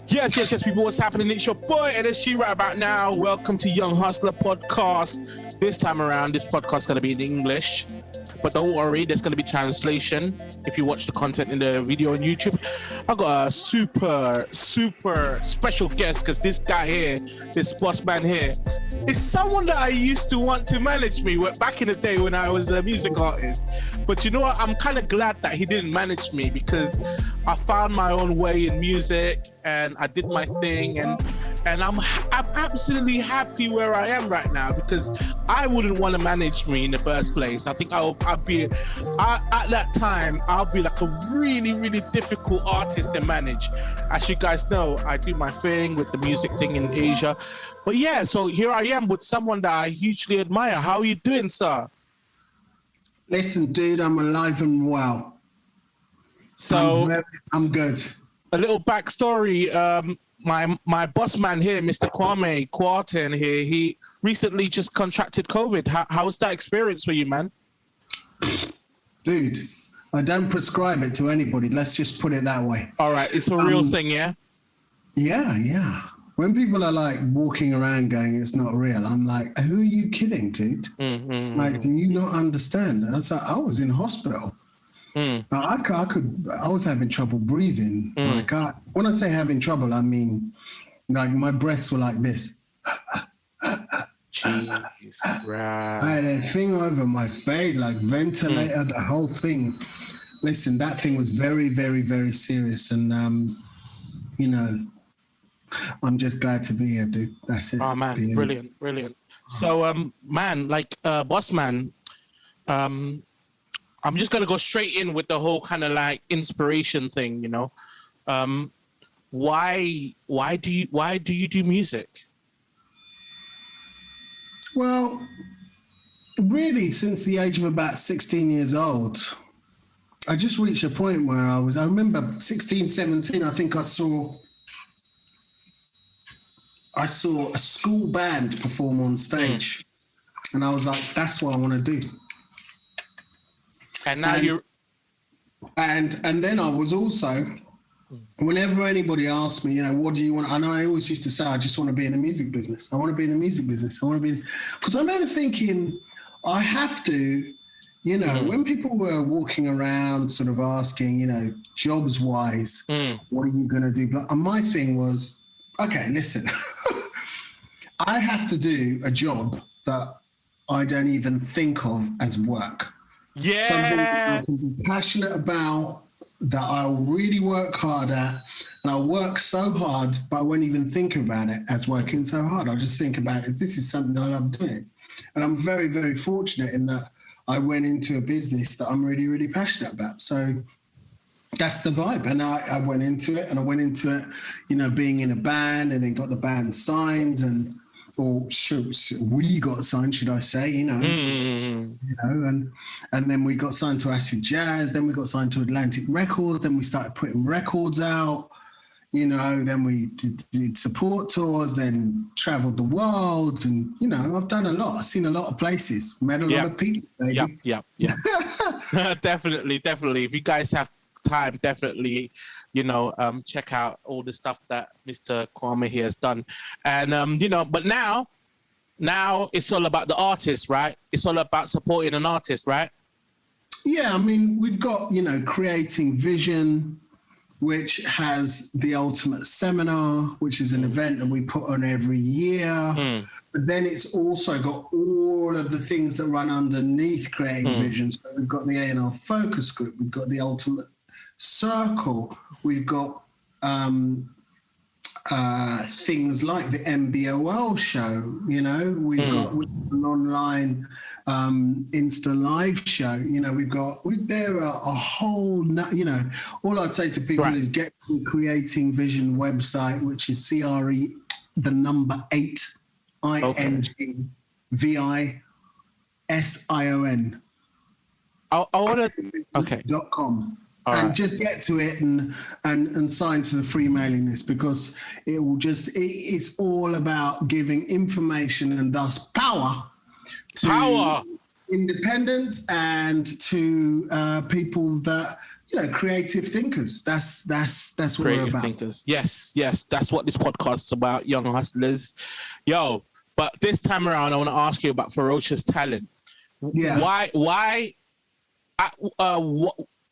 Yes, people, what's happening? It's your boy NSG right about now. Welcome to Young Hustler Podcast. This time around, this podcast is going to be in English. But don't worry, there's going to be translation if you watch the content in the video on YouTube. I got a super special guest because this guy here, this boss man here, is someone that I used to want to manage me back in the day when I was a music artist. But you know what? I'm kind of glad that he didn't manage me because I found my own way in music and I did my thing and I'm absolutely happy where I am right now because I wouldn't want to manage me in the first place. I think at that time, I'll be like a really difficult artist to manage. As you guys know, I do my thing with the music thing in Asia. But yeah, so here I am with someone that I hugely admire. How are you doing, sir? Listen, dude, I'm alive and well. So I'm good. A little backstory. My boss man here, Mr. Kwame Kwaten here, he recently just contracted COVID. How was that experience for you, man? Dude, I don't prescribe it to anybody. Let's just put it that way. All right, it's a real thing, yeah? Yeah. When people are like walking around going, it's not real, I'm like, who are you kidding, dude? Mm-hmm. Like, do you not understand? And I was in hospital. I was having trouble breathing. Like when I say having trouble, I mean like my breaths were like this. Jeez, right. I had a thing over my face, like ventilator, the whole thing. Listen, that thing was very serious, and you know, I'm just glad to be here, dude. That's it. Oh man, brilliant. So man, like boss man, I'm just gonna go straight in with the whole kind of like inspiration thing, you know. Why do you do music? Well, really, since the age of about 16 years old, I just reached a point where I remember 16, 17, I think I saw a school band perform on stage. And I was like, that's what I want to do. And now and then I was also, whenever anybody asked me, you know, what do you want? And I always used to say, I just want to be in the music business. I want to be in the music business. Because I remember thinking, I have to, you know, when people were walking around sort of asking, you know, jobs wise, what are you going to do? And my thing was, okay, listen, I have to do a job that I don't even think of as work. Yeah. Something I can be passionate about, that I'll really work hard at, and I'll work so hard, but I won't even think about it as working so hard. I'll just think about it. This is something I love doing. And I'm very, very fortunate in that I went into a business that I'm really, really passionate about. So that's the vibe. And I went into it, you know, being in a band, and then got the band signed, we got signed, should I say, you know, and then we got signed to Acid Jazz, then we got signed to Atlantic Records, then we started putting records out, you know, then we did support tours, then traveled the world, and, you know, I've done a lot. I've seen a lot of places, met a lot of people, baby. Yeah. Definitely. If you guys have time, definitely, you know, check out all the stuff that Mr. Kwame here has done. And, you know, but now it's all about the artist, right? It's all about supporting an artist, right? Yeah, I mean, we've got, you know, Creating Vision, which has the Ultimate Seminar, which is an event that we put on every year. But then it's also got all of the things that run underneath Creating Vision. So we've got the A&R Focus Group, we've got the Ultimate Circle, we've got things like the MBOL show, you know, we've got an online Insta live show, you know, there are a whole, you know, all I'd say to people is get the Creating Vision website, which is CRE, the number 8, INGVISION. I want to, .com. And just get to it and sign to the free mailing list, because it will it's all about giving information and thus power to independence and to people that creative thinkers. That's what we're Creative about. thinkers. Yes. That's what this podcast is about, Young Hustlers. Yo, but this time around, I want to ask you about ferocious talent. Yeah. Why?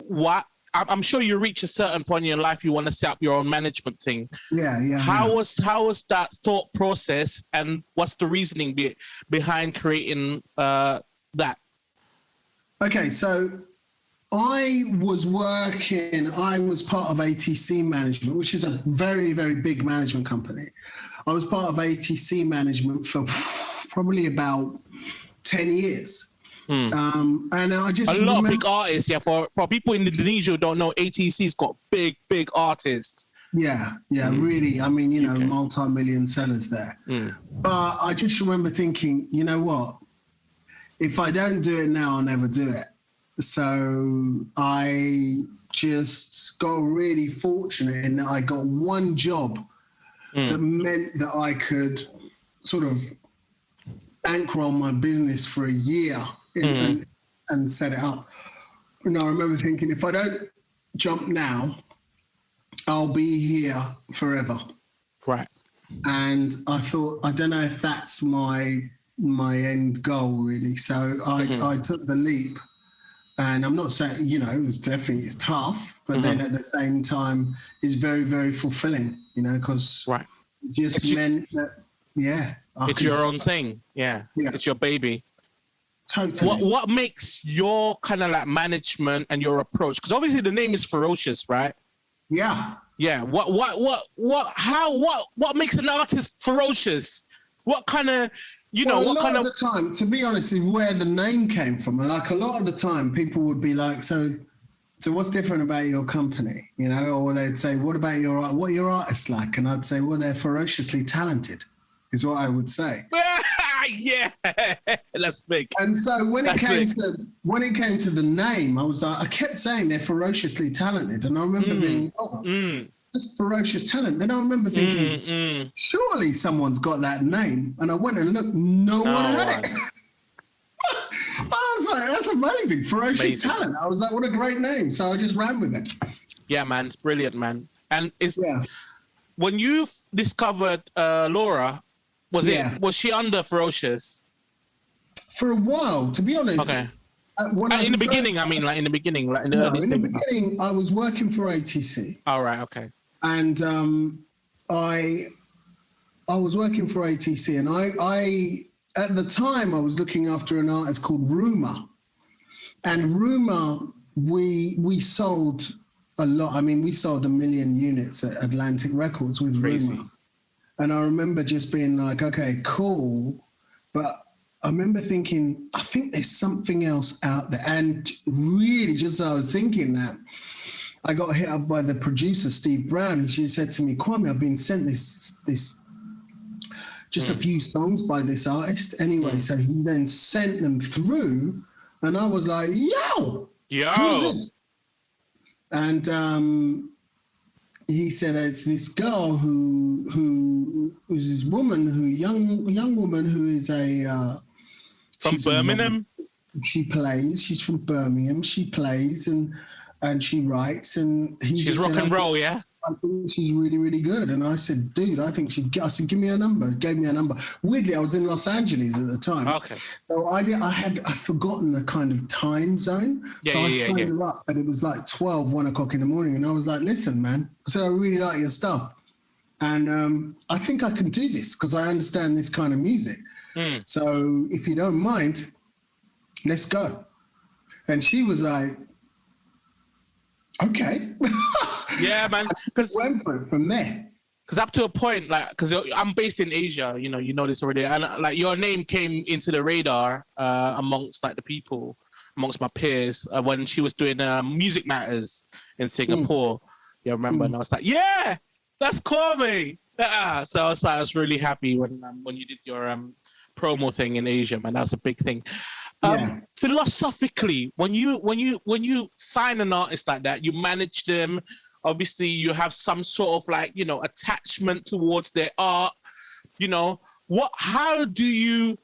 What? I'm sure you reach a certain point in your life, you want to set up your own management thing. Yeah. How was that thought process, and what's the reasoning behind creating that? Okay, so I was part of ATC Management, which is a very, very big management company. I was part of ATC Management for probably about 10 years. And I just a lot of big artists. Yeah, for people in Indonesia who don't know, ATC's got big artists. Yeah, really. I mean, multi-million sellers there. But I just remember thinking, you know what? If I don't do it now, I'll never do it. So I just got really fortunate in that I got one job that meant that I could sort of anchor on my business for a year and set it up. And I remember thinking, if I don't jump now, I'll be here forever. Right. And I thought, I don't know if that's my end goal, really. So I took the leap. And I'm not saying, it's tough, but then at the same time, it's very, very fulfilling, because right. It just meant that, it's your own thing. Yeah. It's your baby. Totally. What makes your kind of like management and your approach? Because obviously the name is ferocious, right? Yeah. Yeah. What makes an artist ferocious? What kind of, a lot of the time, to be honest, is where the name came from. Like a lot of the time, people would be like, so what's different about your company? Or they'd say, what about what are your artists like? And I'd say, well, they're ferociously talented, is what I would say. Yeah, that's big. And so when it came to the name, I was like, I kept saying they're ferociously talented, and I remember being, that's ferocious talent. Then I remember thinking, surely someone's got that name, and I went and looked, no one had it. I was like, that's amazing, ferocious talent. I was like, what a great name. So I just ran with it. Yeah, man, it's brilliant, man. And when you discovered Laura. Was she under ferocious? For a while, to be honest. Okay. In the beginning, like in the beginning, I was working for ATC. All right, okay. And I was working for ATC, and I at the time I was looking after an artist called Rumor, and Rumor we sold a lot. I mean, we sold 1 million units at Atlantic Records with Rumor. And I remember just being like, okay, cool. But I remember thinking, I think there's something else out there. And really, just as I was thinking that, I got hit up by the producer, Steve Brown, and she said to me, Kwame, I've been sent this just a few songs by this artist. Anyway, so he then sent them through, and I was like, yo, who's this? And he said it's this girl who's this woman young woman who is from Birmingham. She's from Birmingham. She plays and she writes, and she's rock and roll. Yeah, I think she's really, really good. And I said, dude, I said, give me a number. Gave me a number. Weirdly, I was in Los Angeles at the time. Okay. So I'd forgotten the kind of time zone. So I phoned her up, and it was like 1 o'clock in the morning. And I was like, listen, man, I said, I really like your stuff. And I think I can do this because I understand this kind of music. So if you don't mind, let's go. And she was like, okay. Yeah, man. Because went for it from there. Because up to a point, like, because I'm based in Asia, you know this already, and like your name came into the radar amongst like the people, amongst my peers when she was doing Music Matters in Singapore. Yeah, remember? And I was like, yeah, that's Kwame. So I was really happy when you did your promo thing in Asia, man. That was a big thing. Philosophically, when you sign an artist like that, you manage them. Obviously, you have some sort of like, attachment towards their art. How do you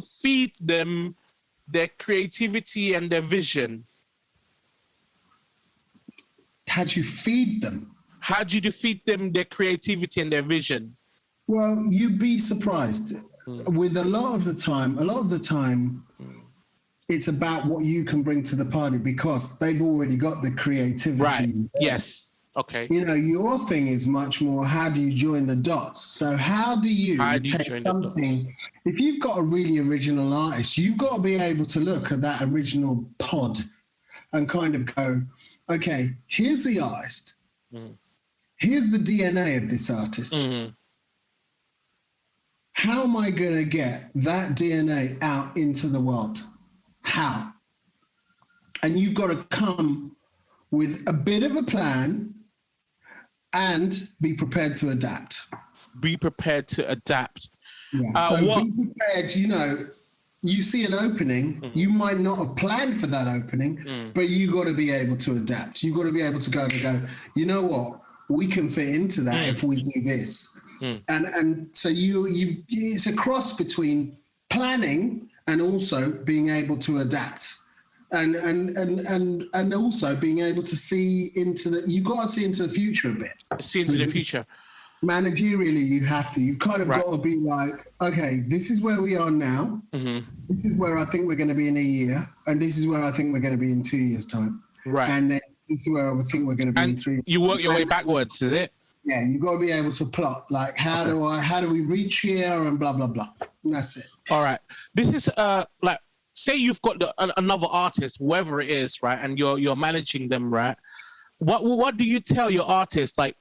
feed them their creativity and their vision? how do you feed them? How do you defeat them, their creativity and their vision? Well, you'd be surprised. With a lot of the time, it's about what you can bring to the party because they've already got the creativity. Right. Yes. Okay. You know, your thing is much more, how do you join the dots? So how do you take something, if you've got a really original artist, you've got to be able to look at that original pod and kind of go, okay, here's the artist. Here's the DNA of this artist. How am I going to get that DNA out into the world? How? And you've got to come with a bit of a plan and be prepared to adapt. Be prepared to adapt. Yeah. So be prepared, you know, you see an opening, you might not have planned for that opening, but you got to be able to adapt. You got to be able to go, you know what? We can fit into that if we do this. And so it's a cross between planning and also being able to adapt. And also being able to see into you've got to see into the future a bit. See into the future. Managerially, you have to. You've kind of got to be like, okay, this is where we are now. This is where I think we're going to be in a year. And this is where I think we're going to be in 2 years' time. Right. And then this is where I think we're going to be in 3 years. You work your way backwards, is it? Yeah, you've got to be able to plot, like, how do we reach here and blah, blah, blah. And that's it. All right. This is like, say you've got another artist, whoever it is, right, and you're managing them, right? What do you tell your artist, like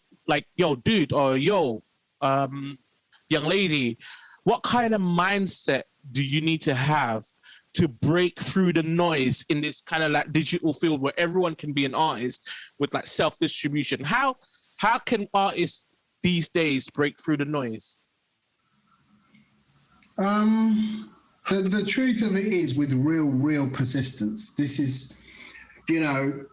yo, dude, or yo, young lady? What kind of mindset do you need to have to break through the noise in this kind of like digital field where everyone can be an artist with like self-distribution? How can artists these days break through the noise? The truth of it is with real persistence. This is, you know,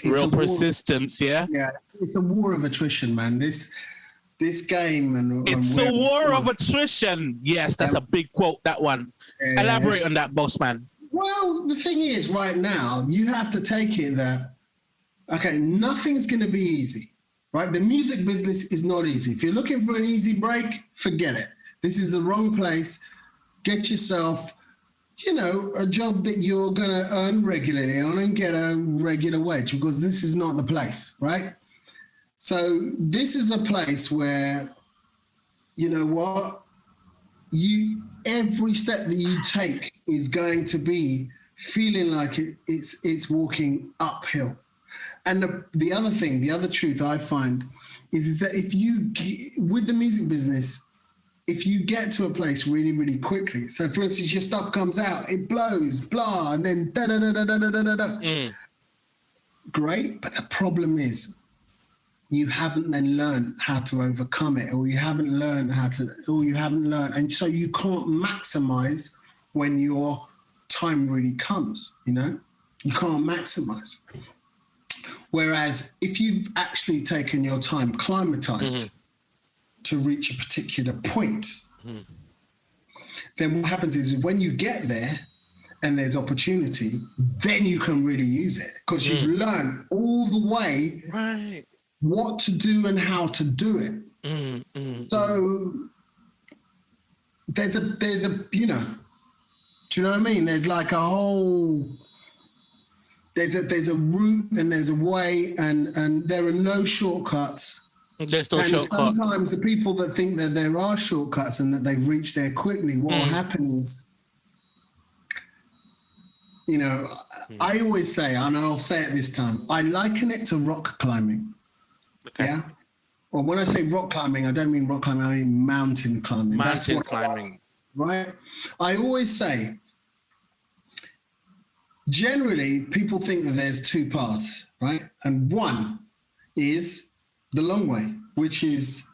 real persistence, yeah? Yeah, it's a war of attrition, man. This game it's a war of attrition. Yes, that's a big quote, that one. Yeah, elaborate on that, boss man. Well, the thing is, right now, you have to take it that, okay, nothing's going to be easy, right? The music business is not easy. If you're looking for an easy break, forget it. This is the wrong place. Get yourself, you know, a job that you're going to earn regularly on and get a regular wage, because this is not the place, right? So this is a place where, you know what, every step that you take is going to be feeling like it's walking uphill. And the other thing, the other truth I find is that with the music business, if you get to a place really, really quickly, so for instance, your stuff comes out, it blows, blah, and then da-da-da-da-da-da-da-da. Great, but the problem is you haven't then learned how to overcome it, or you haven't learned, and so you can't maximize when your time really comes, you know? You can't maximize. Whereas if you've actually taken your time, climatized, to reach a particular point, then what happens is when you get there and there's opportunity, then you can really use it, because you've learned all the way what to do and how to do it. So there's a, you know, do you know what I mean? There's like a whole, there's a route and there's a way, and there are no shortcuts. There's no shortcuts. Sometimes the people that think that there are shortcuts and that they've reached there quickly, what will happen is, you know, I always say, and I'll say it this time, I liken it to rock climbing. Okay. Yeah? Or when I say rock climbing, I don't mean rock climbing, I mean mountain climbing. Mountain climbing. Right? I always say, generally, people think that there's two paths, right? And one is the long way, which is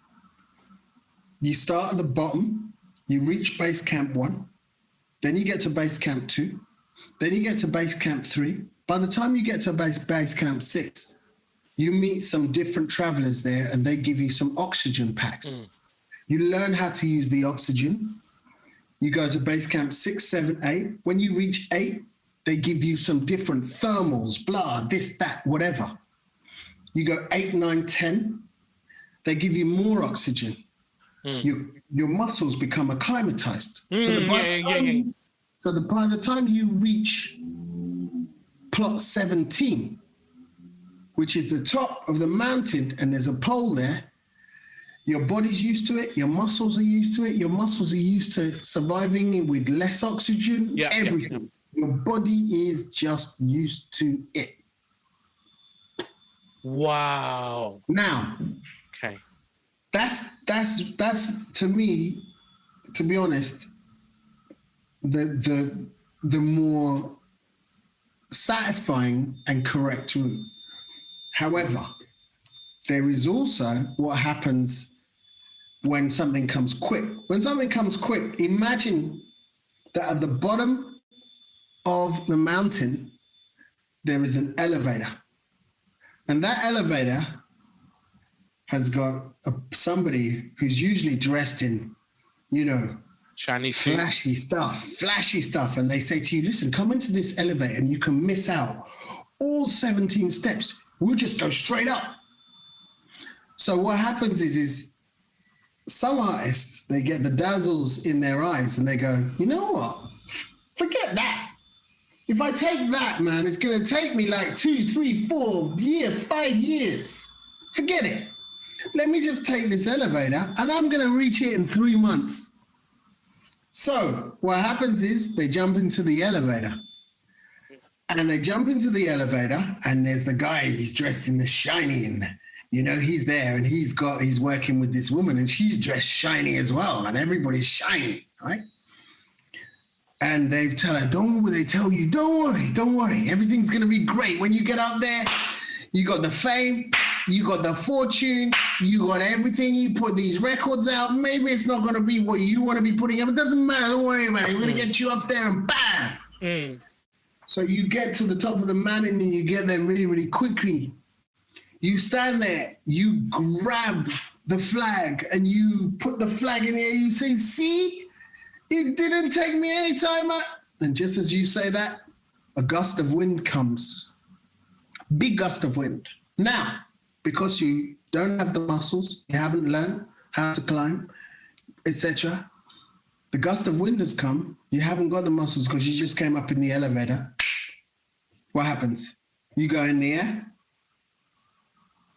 you start at the bottom, you reach base camp 1, then you get to base camp 2, then you get to base camp 3. By the time you get to base camp 6, you meet some different travelers there and they give you some oxygen packs. You learn how to use the oxygen. You go to base camp 6, 7, 8. When you reach 8, they give you some different thermals, blah, this, that, whatever. You go 8, 9, 10, they give you more oxygen. Your muscles become acclimatized. So by the time you reach plot 17, which is the top of the mountain, and there's a pole there, your body's used to it, your muscles are used to it, your muscles are used to surviving with less oxygen, everything. Your body is just used to it. Wow. Now, okay. That's to me, to be honest, the more satisfying and correct route. However, there is also what happens when something comes quick. When something comes quick, imagine that at the bottom of the mountain, there is an elevator. And that elevator has got somebody who's usually dressed in, shiny flashy stuff. And they say to you, listen, come into this elevator and you can miss out all 17 steps. We'll just go straight up. So what happens is some artists, they get the dazzles in their eyes and they go, you know what? Forget that. If I take that, man, it's going to take me like 2, 3, 4 years, 5 years. Forget it. Let me just take this elevator and I'm going to reach it in 3 months. So what happens is they jump into the elevator. And they jump into the elevator and there's the guy, he's dressed in the shiny and he's there and he's working with this woman and she's dressed shiny as well and everybody's shiny, right? And they tell her, don't worry, everything's gonna be great. When you get up there, you got the fame, you got the fortune, you got everything, you put these records out, maybe it's not gonna be what you wanna be putting up, it doesn't matter, don't worry about it, we're gonna get you up there and bam! So you get to the top of the mountain and you get there really, really quickly. You stand there, you grab the flag and you put the flag in the air, you say, see? It didn't take me any time. And just as you say that, a gust of wind comes. Big gust of wind. Now, because you don't have the muscles, you haven't learned how to climb, etc. The gust of wind has come. You haven't got the muscles because you just came up in the elevator. What happens? You go in the air,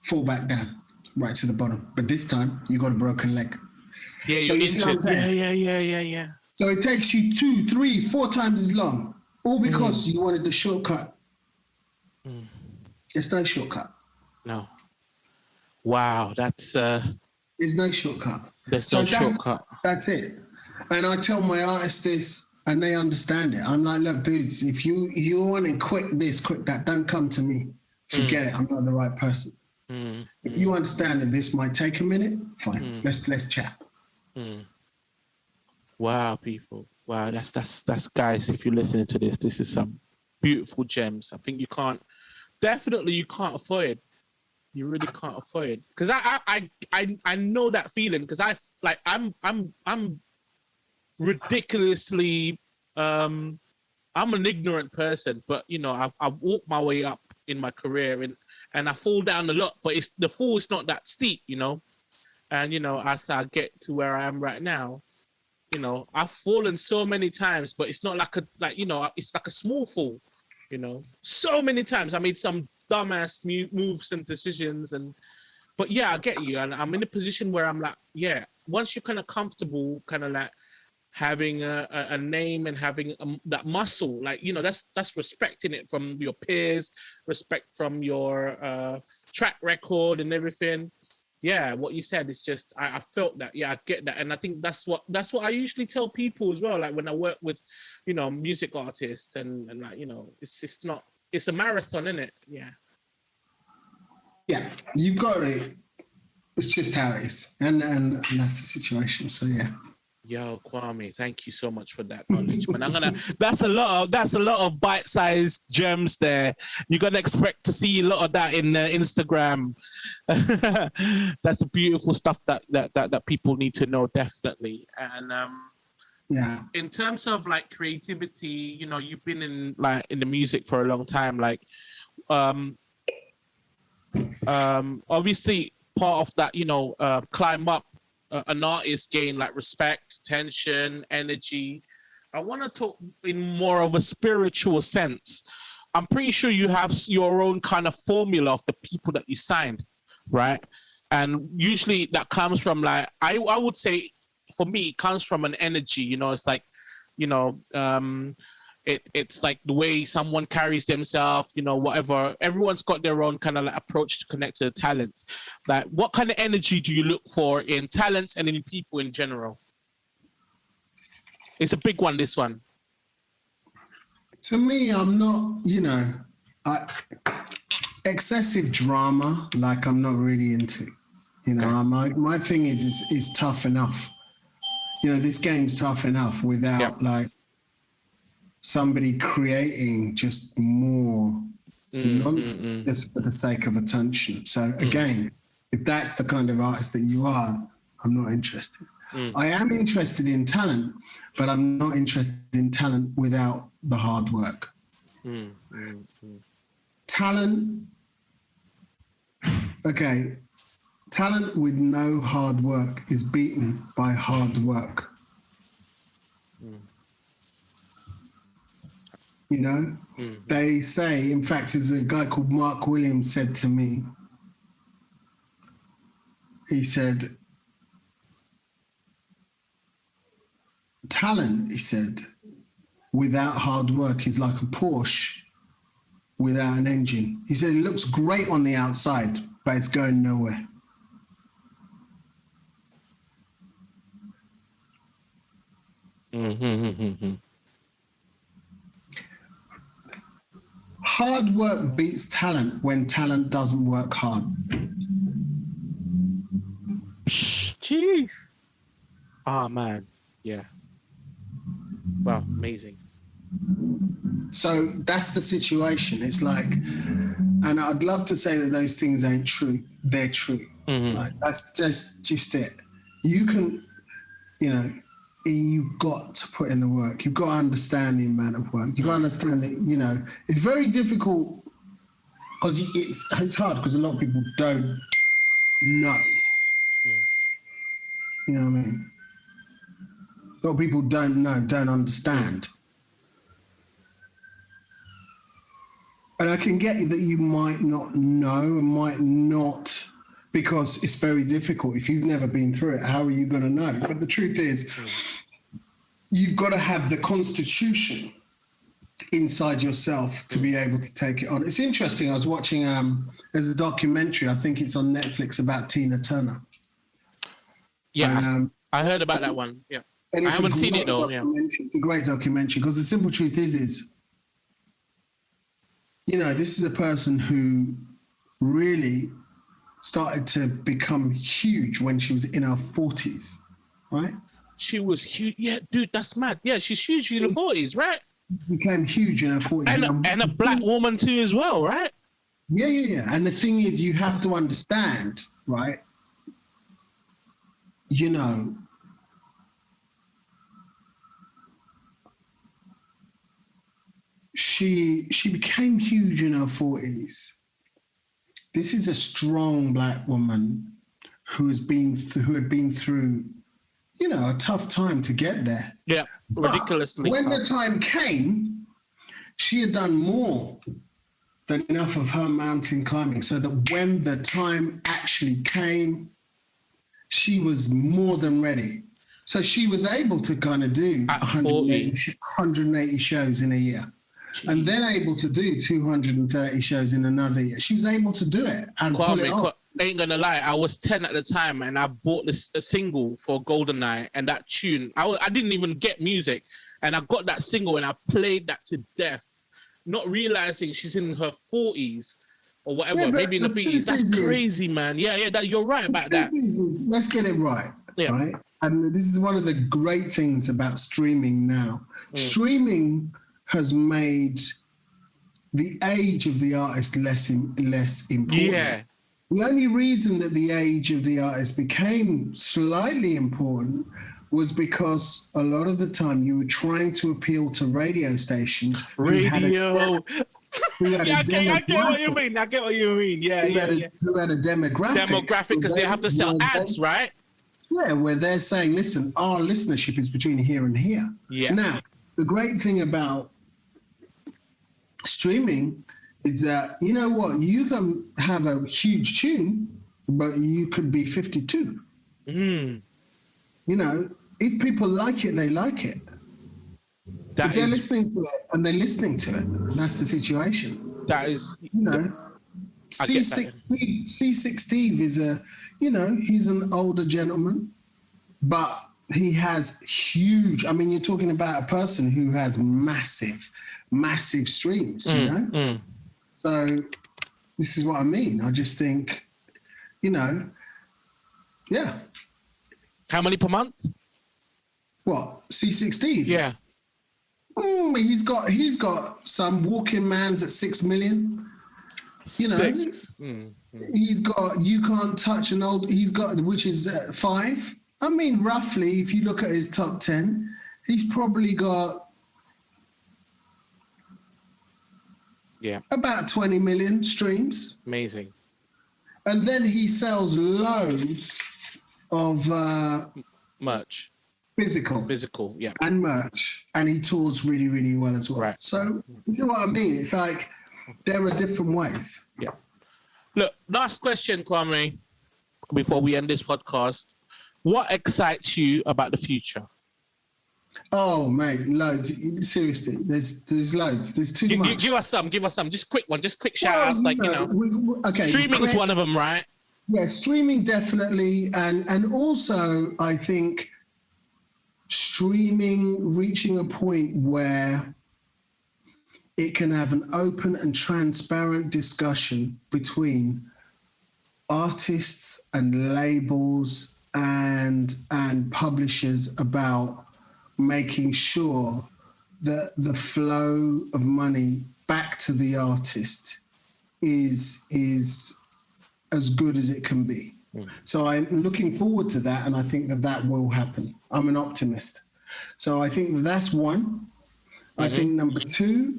fall back down, right to the bottom. But this time, you got a broken leg. Yeah, so you see what I'm saying? Yeah. So it takes you 2, 3, 4 times as long, all because you wanted the shortcut. There's no shortcut. No. Wow, that's... There's no shortcut. There's no shortcut. That's it. And I tell my artists this, and they understand it. I'm like, look, dudes, if you want it quick this, quick that, don't come to me. Forget it. I'm not the right person. If you understand that this might take a minute, fine. Let's chat. Wow, people. Wow, that's guys, if you're listening to this is some beautiful gems. I think you can't afford. You really can't afford. Because I know that feeling because I'm ridiculously I'm an ignorant person, but I've walked my way up in my career and I fall down a lot, but the fall is not that steep, and as I get to where I am right now, I've fallen so many times, but it's not it's like a small fall, so many times I made some dumbass moves and decisions, but yeah, I get you, and I'm in a position where I'm like, yeah, once you're kind of comfortable, kind of like having a name and having that muscle, that's respecting it from your peers, respect from your track record and everything. Yeah, what you said is just I felt that. Yeah, I get that, and I think that's what I usually tell people as well. Like when I work with, music artists and it's just not. It's a marathon, isn't it? Yeah. Yeah, you've got it. It's just how it is, and that's the situation. So yeah. Yo, Kwame, thank you so much for that knowledge, man. That's a lot of bite-sized gems there. You're gonna expect to see a lot of that in Instagram. That's the beautiful stuff that people need to know, definitely. And Yeah. In terms of like creativity, you know, you've been in the music for a long time. Like, obviously part of that, you know, climb up an artist gain like respect, attention, energy. I want to talk in more of a spiritual sense. I'm pretty sure you have your own kind of formula of the people that you signed, right? And usually that comes from like, I would say for me, it comes from an energy, you know, it's like, you know, it's like the way someone carries themselves, you know, whatever. Everyone's got their own kind of like approach to connect to the talents. Like, what kind of energy do you look for in talents and in people in general? It's a big one, this one. To me, I'm not, you know, excessive drama, like I'm not really into. You know, my thing is tough enough. You know, this game's tough enough without like somebody creating just more nonsense just for the sake of attention. So again, if that's the kind of artist that you are, I'm not interested. I am interested in talent, but I'm not interested in talent without the hard work. Talent, okay, talent with no hard work is beaten by hard work. You know, they say, in fact, there's a guy called Mark Williams said to me, he said, talent, he said, without hard work is like a Porsche without an engine. He said it looks great on the outside, but it's going nowhere. Hard work beats talent when talent doesn't work hard. Jeez. Oh, man. Yeah. Wow, amazing. So that's the situation. It's like, and I'd love to say that those things ain't true. They're true. Like, that's just it. You can, you know, you've got to put in the work. You've got to understand the amount of work. You've got to understand that, you know, it's very difficult because it's hard because a lot of people don't know. You know what I mean? A lot of people don't know, don't understand. And I can get that you might not know and might not, because it's very difficult. If you've never been through it, how are you going to know? But the truth is, you've got to have the constitution inside yourself to be able to take it on. It's interesting. I was watching, there's a documentary, I think it's on Netflix, about Tina Turner. Yes, I heard about that one. Yeah. And I haven't seen it though. Yeah. It's a great documentary because the simple truth is, you know, this is a person who really started to become huge when she was in her 40s, right? She was huge. Yeah, dude, that's mad. Yeah, she's huge in her 40s, right? Became huge in her 40s. And a black woman too as well, right? Yeah. And the thing is, you have to understand, right? You know, she became huge in her 40s. This is a strong black woman who had been through, you know, a tough time to get there. Yeah, ridiculously. But when the time came, she had done more than enough of her mountain climbing, so that when the time actually came, she was more than ready. So she was able to kind of do 180 shows in a year. Jesus. And then able to do 230 shows in another year. She was able to do it and pull it off. Ain't gonna lie, I was 10 at the time and I bought a single for GoldenEye, and that tune, I didn't even get music, and I got that single and I played that to death, not realizing she's in her 40s or whatever, maybe in the 50s. That's crazy, man. Yeah, you're right about that. Let's get it right, right? And this is one of the great things about streaming now. Streaming has made the age of the artist less important. Yeah. The only reason that the age of the artist became slightly important was because a lot of the time you were trying to appeal to radio stations. Radio. I get what you mean. I get what you mean. Yeah. Who had a demographic. Demographic, because they have to sell ads, right? Yeah, where they're saying, listen, our listenership is between here and here. Yeah. Now, the great thing about streaming is that, you know what, you can have a huge tune, but you could be 52. You know, if people like it, they like it. If they're listening to it and they're listening to it, that's the situation. That is, you know, C6 Steve is he's an older gentleman, but he has huge, I mean, you're talking about a person who has massive streams, you know? So this is what I mean. I just think, yeah. How many per month? What, C6 Steve? Yeah. He's got some Walking Man's at 6 million. You know, 6. He's got You Can't Touch an Old. He's got, which is 5. I mean, roughly, if you look at his top 10, he's probably got about 20 million streams. Amazing. And then he sells loads of merch. Physical, yeah. And merch. And he tours really, really well as well. Right. So, you know what I mean? It's like there are different ways. Yeah. Look, last question, Kwame, before we end this podcast. What excites you about the future? Oh, mate, loads. Seriously, there's loads. There's too much. Give us some. Just quick one. Just quick shout-outs, okay. Streaming is one of them, right? Yeah, streaming definitely. And also, I think streaming reaching a point where it can have an open and transparent discussion between artists and labels and publishers about making sure that the flow of money back to the artist is as good as it can be. So I'm looking forward to that, and I think that will happen. I'm an optimist. So I think that's one. I think number 2,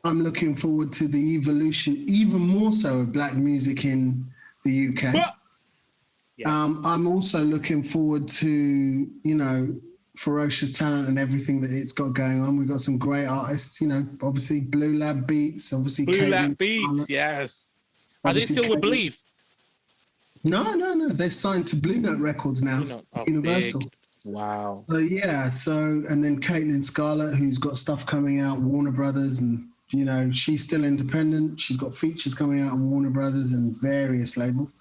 I'm looking forward to the evolution, even more so, of black music in the UK. Yes. I'm also looking forward to, Ferocious Talent and everything that it's got going on. We've got some great artists, obviously Blue Lab Beats, obviously Blue Lab Beats, yes. Are they still with Believe? No. They're signed to Blue Note Records now, Universal. Big. Wow. And then Caitlin Scarlett, who's got stuff coming out, Warner Brothers, and she's still independent. She's got features coming out on Warner Brothers and various labels.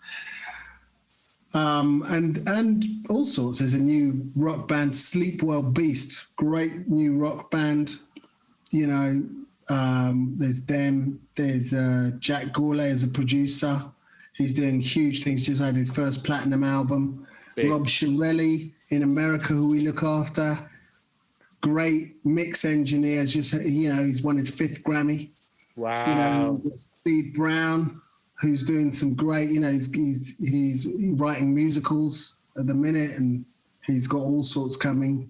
And all sorts. There's a new rock band, Sleepwell Beast, great new rock band. There's them. There's Jack Gourlay as a producer. He's doing huge things. Just had his first platinum album. Big. Rob Shirelli in America, who we look after. Great mix engineer. He's won his 5th Grammy. Wow. Steve Brown, who's doing some great, he's writing musicals at the minute, and he's got all sorts coming.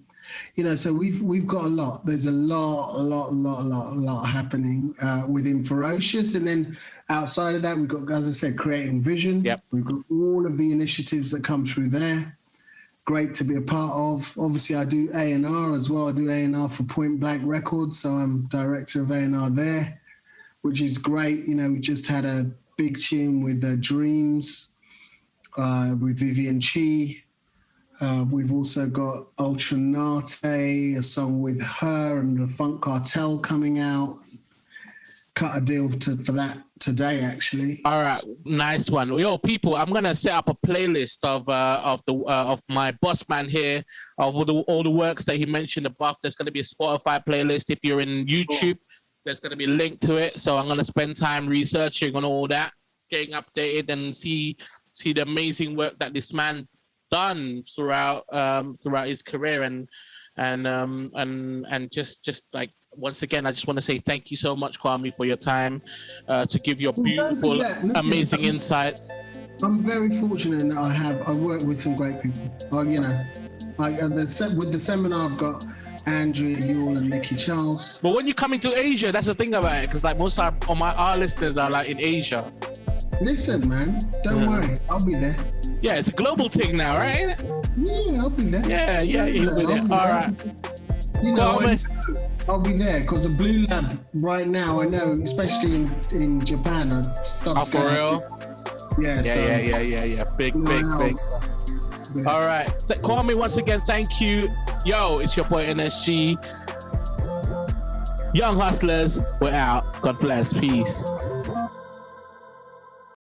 So we've got a lot. There's a lot happening within Ferocious, and then outside of that, we've got, as I said, Creating Vision. Yep. We've got all of the initiatives that come through there. Great to be a part of. Obviously, I do A&R as well. I do A&R for Point Blank Records, so I'm director of A&R there, which is great. We just had a big tune with Dreams, with Vivian Chi. We've also got Ultra Nate, a song with her and the Funk Cartel coming out. Cut a deal for that today, actually. All right, nice one. Yo, people, I'm gonna set up a playlist of my boss man here, of all the works that he mentioned above. There's gonna be a Spotify playlist. If you're in YouTube, there's gonna be a link to it. So I'm gonna spend time researching on all that, getting updated, and see the amazing work that this man done throughout his career, and just like, once again, I just want to say thank you so much, Kwame, for your time to give your beautiful, amazing insights. I'm very fortunate that I work with some great people. with the seminar, I've got Andrea Yule and Nikki Charles. But when you're coming to Asia, that's the thing about it, because like most of our listeners are like in Asia. Listen, man, don't worry, I'll be there. Yeah, it's a global thing now, right? Yeah, I'll be there. Yeah, you'll be there. All right. You know, I'll be there because the Blue Lab right now, I know, especially in Japan, stuff's for real? Yeah, yeah. Big. All right. Kwame, once again, thank you. Yo, it's your boy NSG. Young Hustlers, we're out. God bless. Peace.